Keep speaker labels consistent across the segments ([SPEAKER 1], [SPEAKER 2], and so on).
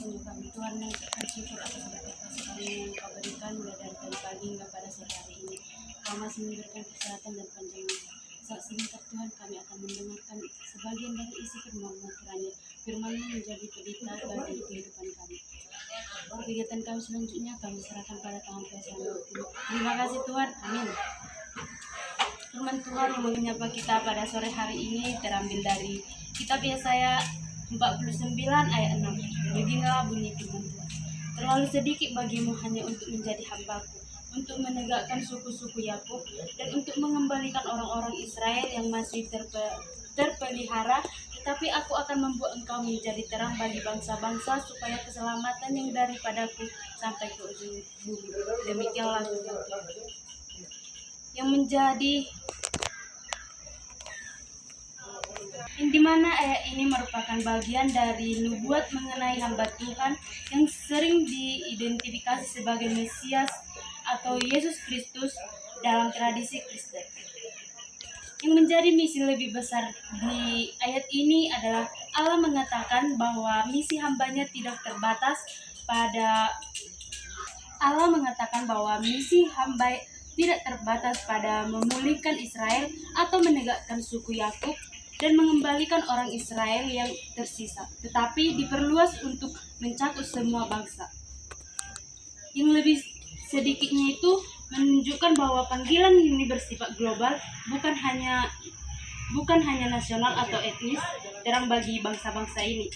[SPEAKER 1] sungguh kami Tuhan mengucapkan syukur atas berkat kasih kami yang Kau berikan mulai dari tadi pagi hingga pada sore hari ini. Kau masih memberikan kesehatan dan panjang umur. Saat sebentar Tuhan kami akan mendengarkan sebagian dari isi firman-Mu, kiranya firman-Mu menjadi pelita bagi kehidupan kami. Kegiatan kami selanjutnya kami serahkan pada tangan kuasa-Mu. Terima kasih Tuhan, amin. Firman Tuhan yang menyapa kita pada sore hari ini terambil dari kitab Yesaya 49 ayat 6. Beginilah bunyi firman Tuhan. Terlalu sedikit bagimu hanya untuk menjadi hambaku, untuk menegakkan suku-suku Yakub, dan untuk mengembalikan orang-orang Israel yang masih terpelihara. Tetapi aku akan membuat engkau menjadi terang bagi bangsa-bangsa, supaya keselamatan yang daripadaku sampai ke ujung bumi. Demikianlah firman Tuhan. Yang menjadi di mana ayat ini merupakan bagian dari nubuat mengenai hamba Tuhan yang sering diidentifikasi sebagai Mesias atau Yesus Kristus dalam tradisi Kristen. Yang menjadi misi lebih besar di ayat ini adalah Allah mengatakan bahwa misi hambanya tidak terbatas pada memulihkan Israel atau menegakkan suku Yakub dan mengembalikan orang Israel yang tersisa, tetapi diperluas untuk mencakup semua bangsa. Yang lebih sedikitnya itu menunjukkan bahwa panggilan ini bersifat global, bukan hanya nasional atau etnis, terang bagi bangsa-bangsa ini.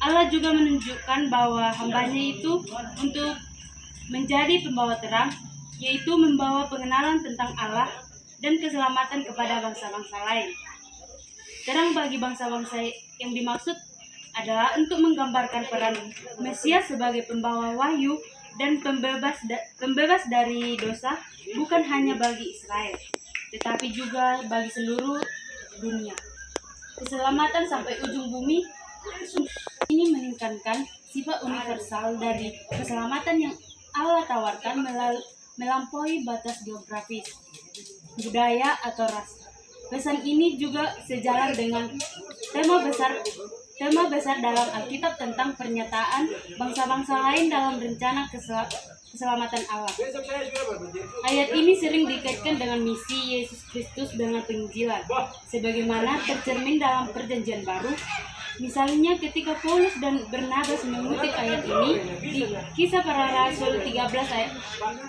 [SPEAKER 1] Allah juga menunjukkan bahwa hambanya itu untuk menjadi pembawa terang, yaitu membawa pengenalan tentang Allah dan keselamatan kepada bangsa-bangsa lain. Terang bagi bangsa-bangsa yang dimaksud adalah untuk menggambarkan peran Mesias sebagai pembawa wahyu dan pembebas dari dosa, bukan hanya bagi Israel, tetapi juga bagi seluruh dunia. Keselamatan sampai ujung bumi ini menekankan sifat universal dari keselamatan yang Allah tawarkan melampaui batas geografis, budaya, atau ras. Pesan ini juga sejalan dengan tema besar dalam Alkitab tentang pernyataan bangsa-bangsa lain dalam rencana keselamatan Allah. Ayat ini sering dikaitkan dengan misi Yesus Kristus dengan penginjilan, sebagaimana tercermin dalam Perjanjian Baru. Misalnya ketika Paulus dan Barnabas mengutip ayat ini di Kisah Para Rasul 13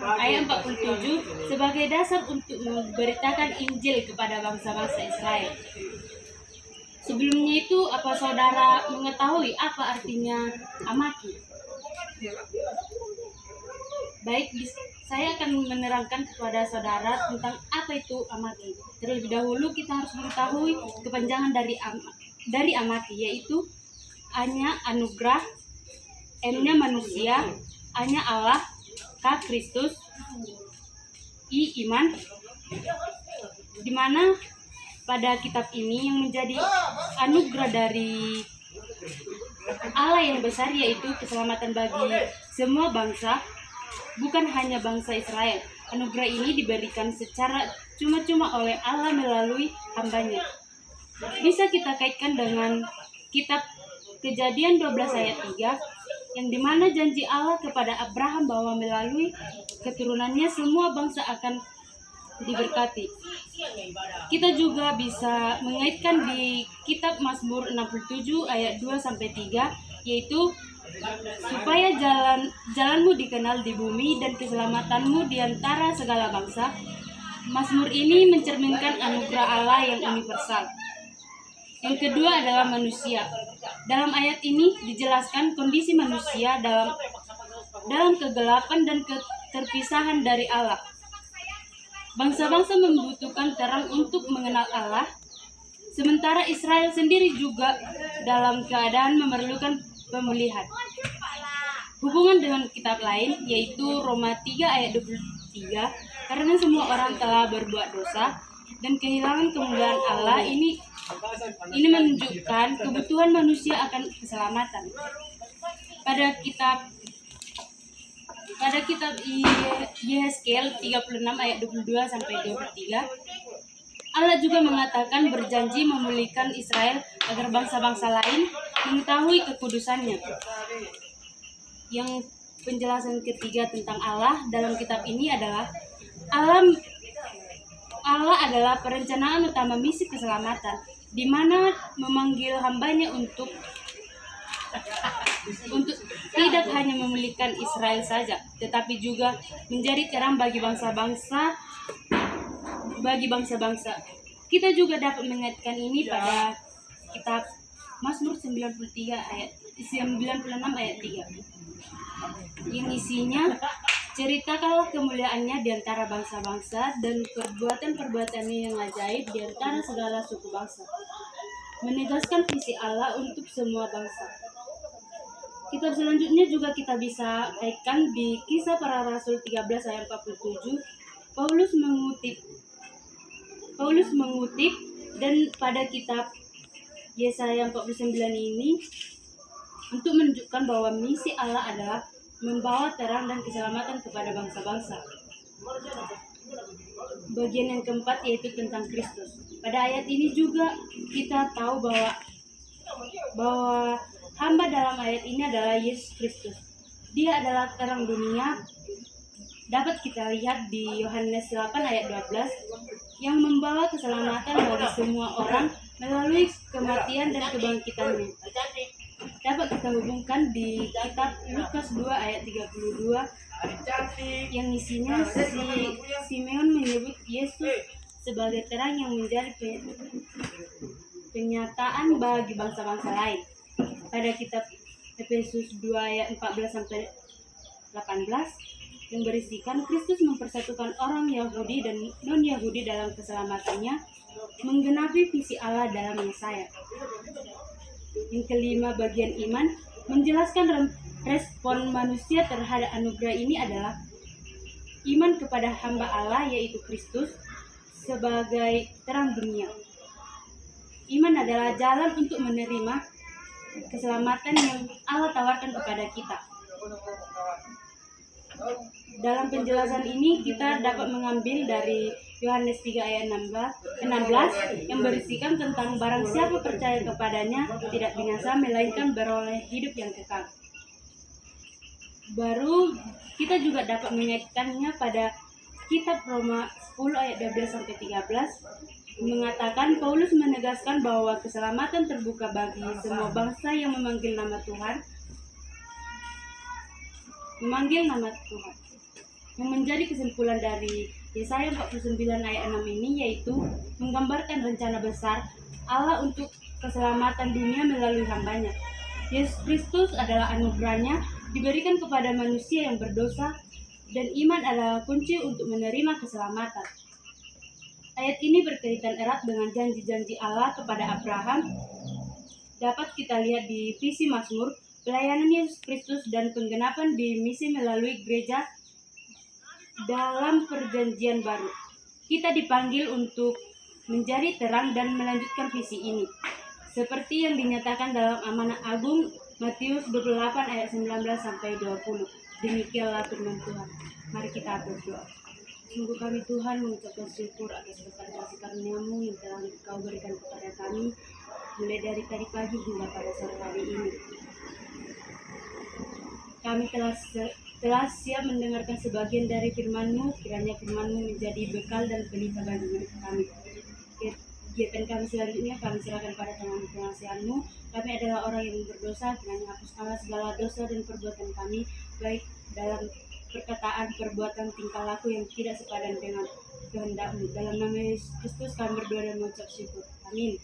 [SPEAKER 1] ayat 47 sebagai dasar untuk memberitakan Injil kepada bangsa-bangsa Israel. Sebelumnya itu, apa saudara mengetahui apa artinya amaki? Baik, saya akan menerangkan kepada saudara tentang apa itu amaki. Terlebih dahulu kita harus mengetahui kepanjangan dari amaki, yaitu A-nya anugerah, M-nya manusia, A-nya Allah, K Kristus, I iman, di mana pada kitab ini yang menjadi anugerah dari Allah yang besar yaitu keselamatan bagi semua bangsa, bukan hanya bangsa Israel. Anugerah ini diberikan secara cuma-cuma oleh Allah melalui hambanya. Bisa kita kaitkan dengan kitab Kejadian 12 ayat 3 yang dimana janji Allah kepada Abraham bahwa melalui keturunannya semua bangsa akan diberkati. Kita juga bisa mengaitkan di kitab Mazmur 67 ayat 2-3 yaitu supaya jalanmu dikenal di bumi dan keselamatanmu di antara segala bangsa. Mazmur ini mencerminkan anugerah Allah yang universal. Yang kedua adalah manusia. Dalam ayat ini dijelaskan kondisi manusia dalam kegelapan dan keterpisahan dari Allah. Bangsa-bangsa membutuhkan terang untuk mengenal Allah, sementara Israel sendiri juga dalam keadaan memerlukan pemulihan. Hubungan dengan kitab lain yaitu Roma 3 ayat 23, karena semua orang telah berbuat dosa dan kehilangan kemuliaan Allah, ini menunjukkan kebutuhan manusia akan keselamatan. Pada kitab Yehezkiel 36 ayat 22-23, Allah juga mengatakan berjanji memulihkan Israel agar bangsa-bangsa lain mengetahui kekudusannya. Yang penjelasan ketiga tentang Allah dalam kitab ini adalah Allah adalah perencanaan utama misi keselamatan, di mana memanggil hambanya untuk tidak hanya memulihkan Israel saja, tetapi juga menjadi terang bagi bangsa-bangsa. Kita juga dapat mengaitkan ini pada kitab Mazmur 96 ayat 3, yang isinya, ceritakanlah kemuliaannya di antara bangsa-bangsa dan perbuatan-perbuatannya yang ajaib di antara segala suku bangsa. Menegaskan visi Allah untuk semua bangsa. Kitab selanjutnya juga kita bisa kaitkan di Kisah Para Rasul 13 ayat 47. Paulus mengutip dan pada kitab Yesaya 49 ini untuk menunjukkan bahwa misi Allah adalah membawa terang dan keselamatan kepada bangsa-bangsa. Bagian yang keempat yaitu tentang Kristus. Pada ayat ini juga kita tahu bahwa hamba dalam ayat ini adalah Yesus Kristus. Dia adalah terang dunia. Dapat kita lihat di Yohanes 8 ayat 12 yang membawa keselamatan bagi semua orang melalui kematian dan kebangkitannya. Dapat kita hubungkan di kitab Lukas 2 ayat 32 yang isinya Simeon menyebut Yesus sebagai terang yang menjadi penyataan bagi bangsa-bangsa lain. Pada kitab Efesus 2 ayat 14-18 yang berisikan Kristus mempersatukan orang Yahudi dan non-Yahudi dalam keselamatannya, menggenapi visi Allah dalam Yesaya. Yang kelima, bagian iman, menjelaskan respon manusia terhadap anugerah ini adalah iman kepada hamba Allah yaitu Kristus sebagai terang dunia. Iman adalah jalan untuk menerima keselamatan yang Allah tawarkan kepada kita. Dalam penjelasan ini kita dapat mengambil dari Yohanes 3 ayat 16 yang berisikan tentang barang siapa percaya kepadanya tidak binasa melainkan beroleh hidup yang kekal. Baru kita juga dapat mengaitkannya pada kitab Roma 10 ayat 12-13 mengatakan Paulus menegaskan bahwa keselamatan terbuka bagi semua bangsa yang memanggil nama Tuhan. Yang menjadi kesimpulan dari Yesaya 49 ayat 6 ini yaitu menggambarkan rencana besar Allah untuk keselamatan dunia melalui hambanya. Yesus Kristus adalah anugerahnya diberikan kepada manusia yang berdosa, dan iman adalah kunci untuk menerima keselamatan. Ayat ini berkaitan erat dengan janji-janji Allah kepada Abraham. Dapat kita lihat di visi Mazmur, pelayanan Yesus Kristus dan penggenapan di misi melalui gereja dalam perjanjian baru. Kita dipanggil untuk menjadi terang dan melanjutkan visi ini, seperti yang dinyatakan dalam amanat agung Matius 28 ayat 19-20. Demikianlah firman Tuhan. Mari kita berdoa. Sungguh kami Tuhan mengucapkan syukur atas berkat kasih karunia-Mu yang telah Engkau berikan kepada kami mulai dari tadi pagi hingga pada sore hari ini. Kami telah siap mendengarkan sebagian dari firman-Mu. Kiranya firman-Mu menjadi bekal dan pelita bagi kami. Kegiatan kami selanjutnya kami serahkan pada tangan pengasihan-Mu. Kami adalah orang yang berdosa, kiranya hapuskanlah segala dosa dan perbuatan kami, baik dalam perkataan, perbuatan, tingkah laku yang tidak sepadan dengan kehendak-Mu. Dalam nama Yesus Kristus kami berdoa dan mengucap syukur. Amin.